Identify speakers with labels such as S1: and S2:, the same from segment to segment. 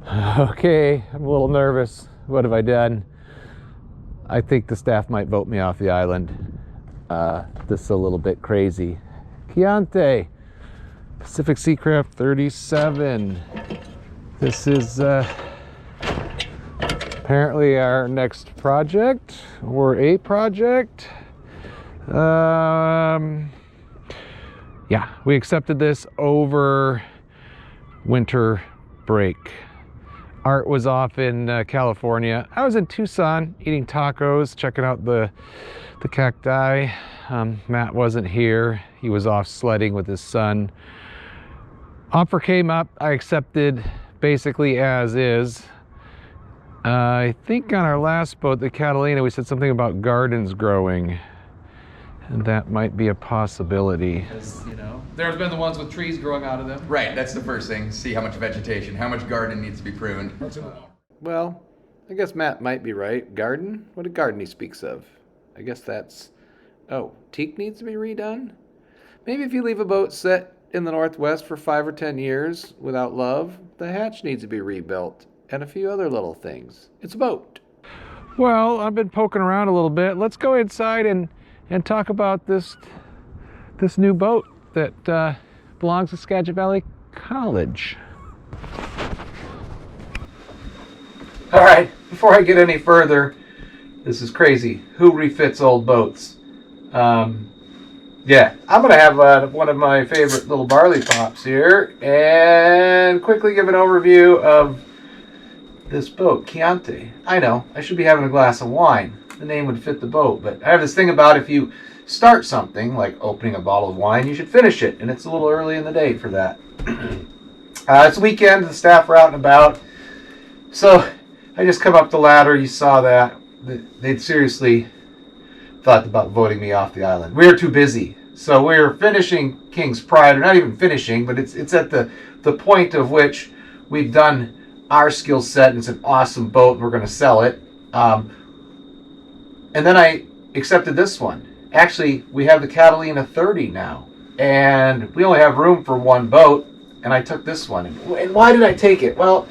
S1: Okay, I'm a little nervous. What have I done? I think the staff might vote me off the island. This is a little bit crazy. Chianti, Pacific Seacraft 37. This is apparently our next project, or a project. Yeah, we accepted this over winter break. Art was off in California. I was in Tucson eating tacos, checking out the cacti. Matt wasn't here. He was off sledding with his son. Offer came up. I accepted basically as is. I think on our last boat, the Catalina, we said something about gardens growing. And that might be a possibility.
S2: As, you know, there's been the ones with trees growing out of them.
S3: Right, that's the first thing. See how much vegetation, how much garden needs to be pruned.
S1: Well, I guess Matt might be right. Garden? What a garden he speaks of. I guess that's... Oh, teak needs to be redone? Maybe if you leave a boat set in the Northwest for 5 or 10 years without love, the hatch needs to be rebuilt. And a few other little things. It's a boat. Well, I've been poking around a little bit. Let's go inside and talk about this new boat that belongs to Skagit Valley College. All right, before I get any further, this is crazy. Who refits old boats? Yeah, I'm gonna have one of my favorite little barley pops here and quickly give an overview of this boat, Chianti. I know, I should be having a glass of wine. The name would fit the boat, but I have this thing about if you start something like opening a bottle of wine, you should finish it, and it's a little early in the day for that. It's weekend, the staff are out and about, so I just come up the ladder. You saw that. They'd seriously thought about voting me off the island. We were too busy, so we were finishing King's Pride, or not even finishing, but it's at the point of which we've done our skill set, and it's an awesome boat, and we're going to sell it. And then I accepted this one. Actually, we have the Catalina 30 now, and we only have room for one boat, and I took this one. And why did I take it? Well,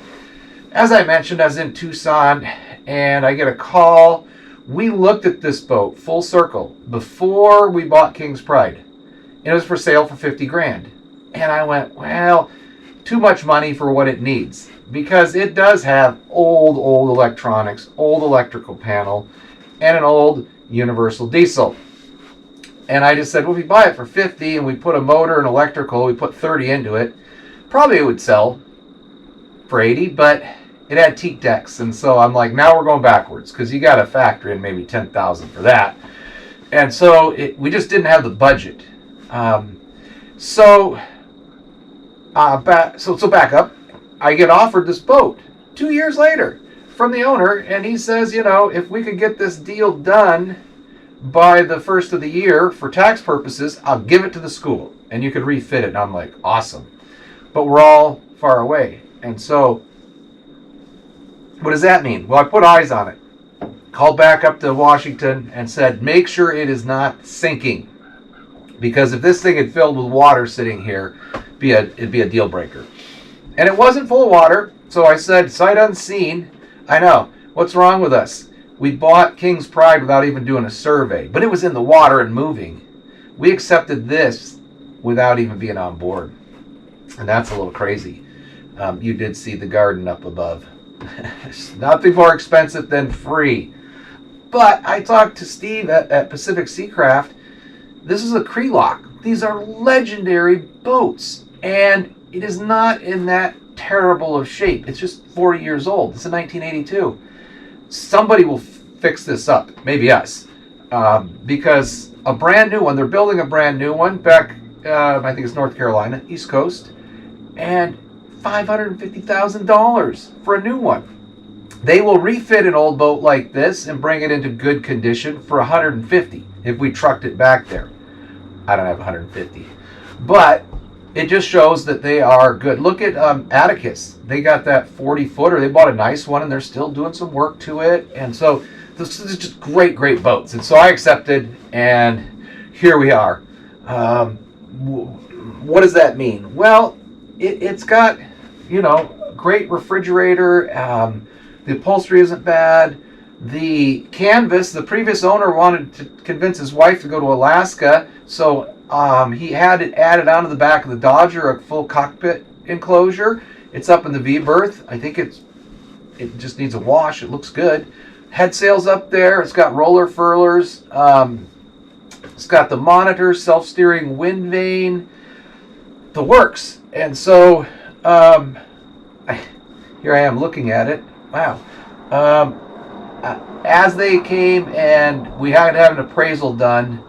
S1: as I mentioned, I was in Tucson, and I get a call. We looked at this boat full circle before we bought King's Pride. It was for sale for 50 grand. And I went, well, too much money for what it needs, because it does have old electronics, old electrical panel, and an old universal diesel. And I just said, well, if we buy it for 50 and we put a motor and electrical, we put 30 into it, probably it would sell for 80, but it had teak decks. And so I'm like, now we're going backwards, because you got to factor in maybe 10,000 for that. And so we just didn't have the budget. So back up, I get offered this boat 2 years later from the owner, and he says, you know, if we could get this deal done by the first of the year for tax purposes, I'll give it to the school and you could refit it. And I'm like, awesome. But we're all far away. And so what does that mean? Well, I put eyes on it. Called back up to Washington and said, make sure it is not sinking. Because if this thing had filled with water sitting here, it'd be a deal breaker. And it wasn't full of water. So I said, sight unseen, I know. What's wrong with us? We bought King's Pride without even doing a survey, but it was in the water and moving. We accepted this without even being on board. And that's a little crazy. You did see the garden up above. Nothing more expensive than free. But I talked to Steve at Pacific Seacraft. This is a Crealock. These are legendary boats. And it is not in that terrible of shape. It's just 40 years old. It's a 1982. Somebody will fix this up, maybe us, because a brand new one, they're building a brand new one back, I think it's North Carolina, East Coast, and $550,000 for a new one. They will refit an old boat like this and bring it into good condition for $150 if we trucked it back there. I don't have $150, but it just shows that they are good. Look at Atticus. They got that 40-footer. They bought a nice one, and they're still doing some work to it. And so this is just great boats. And so I accepted, and here we are. What does that mean? Well, it's got, you know, great refrigerator. The upholstery isn't bad. The canvas, the previous owner wanted to convince his wife to go to Alaska, so he had it added onto the back of the Dodger, a full cockpit enclosure. It's up in the V berth. I think it just needs a wash. It looks good. Head sails up there. It's got roller furlers. It's got the monitor, self-steering wind vane, the works. And so here I am looking at it. Wow. As they came, and we had to have an appraisal done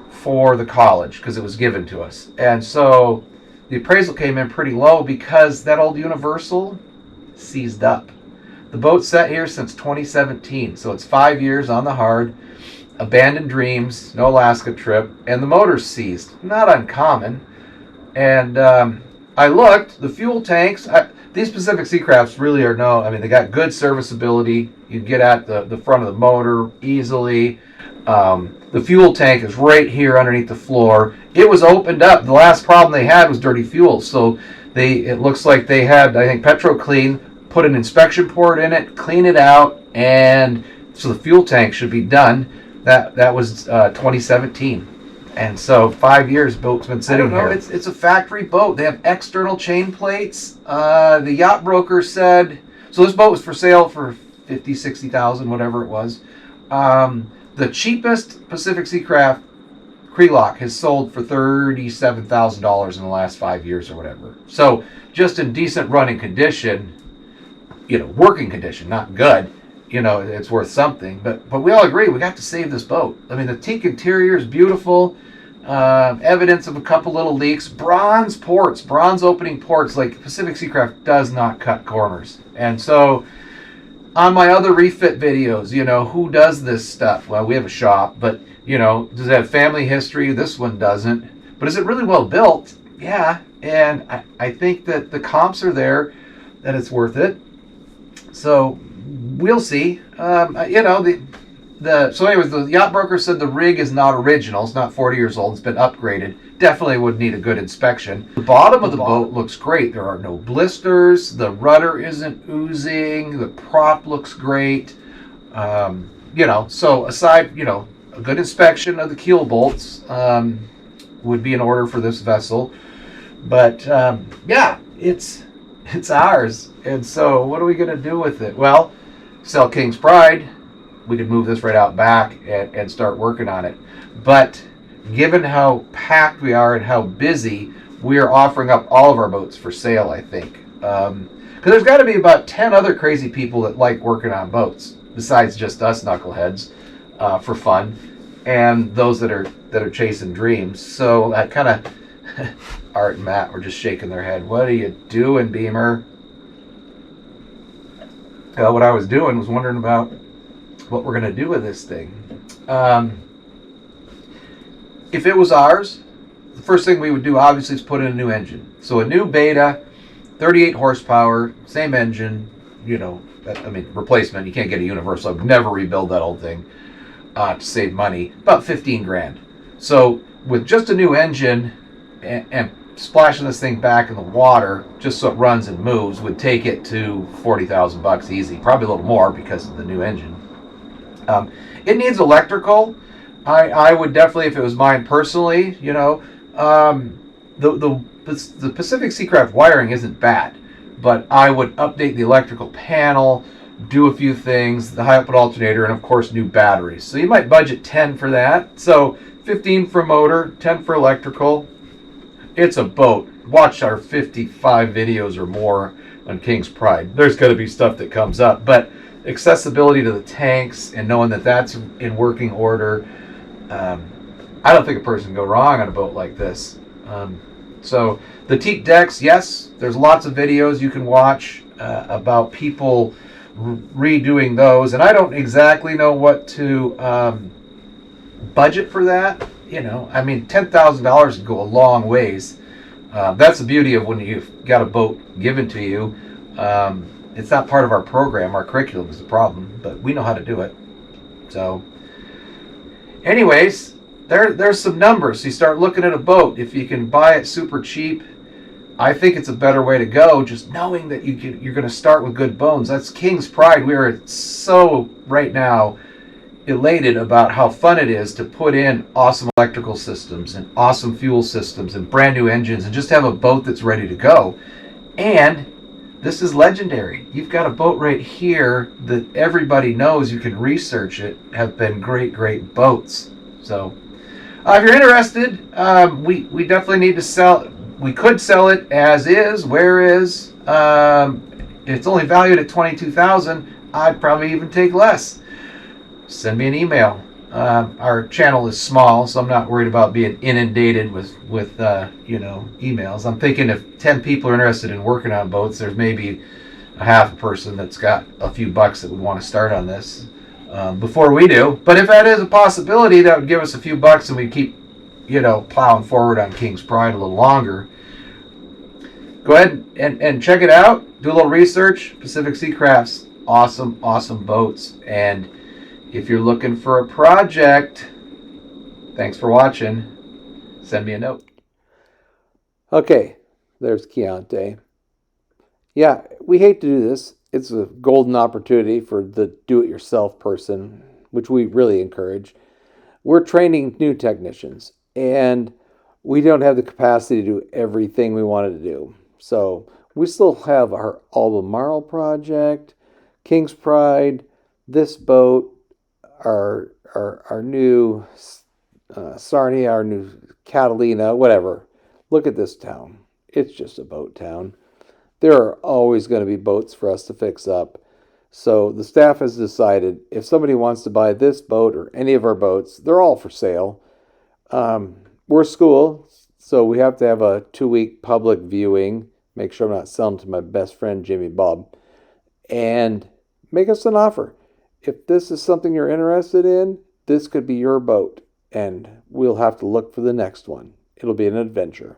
S1: for the college because it was given to us. And so the appraisal came in pretty low because that old Universal seized up. The boat's sat here since 2017, so it's 5 years on the hard. Abandoned dreams, no Alaska trip, and the motor's seized. Not uncommon. And I looked, the fuel tanks, these Pacific Seacrafts really are they got good serviceability. You get at the front of the motor easily. The fuel tank is right here underneath the floor. It was opened up. The last problem they had was dirty fuel. So it looks like they had, I think, PetroClean put an inspection port in it, clean it out, and so the fuel tank should be done. That was 2017. And so 5 years, boat's been sitting here. It's a factory boat. They have external chain plates. The yacht broker said, so this boat was for sale for $50,000, $60,000, whatever it was. The cheapest Pacific Seacraft Crealock has sold for $37,000 in the last 5 years or whatever. So just in decent running condition, working condition, not good, it's worth something. But we all agree we got to save this boat. I mean, the teak interior is beautiful. Evidence of a couple little leaks. Bronze opening ports. Like Pacific Seacraft does not cut corners. And so on my other refit videos, who does this stuff? Well, we have a shop, but does it have family history? This one doesn't. But is it really well built? Yeah. And I think that the comps are there, that it's worth it. So we'll see. So anyways, the yacht broker said the rig is not original. It's not 40 years old. It's been upgraded. Definitely would need a good inspection. The bottom of the boat looks great. There are no blisters. The rudder isn't oozing. The prop looks great. So aside, a good inspection of the keel bolts would be in order for this vessel. But it's ours. And so what are we going to do with it? Well, sell King's Pride. We could move this right out back and start working on it. But given how packed we are and how busy, we are offering up all of our boats for sale, I think. Because there's got to be about 10 other crazy people that like working on boats, besides just us knuckleheads, for fun, and those that are chasing dreams. So that kind of Art and Matt were just shaking their head. What are you doing, Beemer? What I was doing was wondering about what we're going to do with this thing. If it was ours, the first thing we would do obviously is put in a new engine. So a new Beta, 38 horsepower, same engine, replacement. You can't get a universal. I'd never rebuild that old thing to save money. About 15 grand. So with just a new engine and splashing this thing back in the water just so it runs and moves would take it to $40,000 easy. Probably a little more because of the new engine. It needs electrical. I would definitely, if it was mine personally, the Pacific Seacraft wiring isn't bad, but I would update the electrical panel, do a few things, the high output alternator, and of course new batteries. So you might budget 10 for that. So 15 for motor, 10 for electrical. It's a boat. Watch our 55 videos or more on King's Pride. There's going to be stuff that comes up, but accessibility to the tanks and knowing that that's in working order, I don't think a person can go wrong on a boat like this. So the teak decks, yes, there's lots of videos you can watch about people redoing those, and I don't exactly know what to budget for that. $10,000 would go a long ways. That's the beauty of when you've got a boat given to you. It's not part of our program. Our curriculum is the problem, but we know how to do it. So anyways, there's some numbers. You start looking at a boat. If you can buy it super cheap, I think it's a better way to go, just knowing that you're going to start with good bones. That's King's Pride. We are so right now elated about how fun it is to put in awesome electrical systems and awesome fuel systems and brand new engines and just have a boat that's ready to go. And this is legendary. You've got a boat right here that everybody knows, you can research it, have been great, great boats. So if you're interested, we definitely need to sell. We could sell it as is, where is. It's only valued at $22,000. I'd probably even take less. Send me an email. Our channel is small, so I'm not worried about being inundated with emails. I'm thinking if 10 people are interested in working on boats, there's maybe a half a person that's got a few bucks that would want to start on this before we do. But if that is a possibility, that would give us a few bucks, and we keep plowing forward on King's Pride a little longer. Go ahead and check it out. Do a little research. Pacific Seacrafts, awesome boats. And if you're looking for a project, thanks for watching. Send me a note. Okay, there's Chianti. Yeah, we hate to do this. It's a golden opportunity for the do-it-yourself person, which we really encourage. We're training new technicians, and we don't have the capacity to do everything we wanted to do. So we still have our Albemarle project, King's Pride, this boat, our new Sarnia, our new Catalina, whatever. Look at this town. It's just a boat town. There are always going to be boats for us to fix up. So the staff has decided if somebody wants to buy this boat or any of our boats, they're all for sale. We're a school, so we have to have a 2-week public viewing. Make sure I'm not selling to my best friend, Jimmy Bob. And make us an offer. If this is something you're interested in, this could be your boat. And we'll have to look for the next one. It'll be an adventure.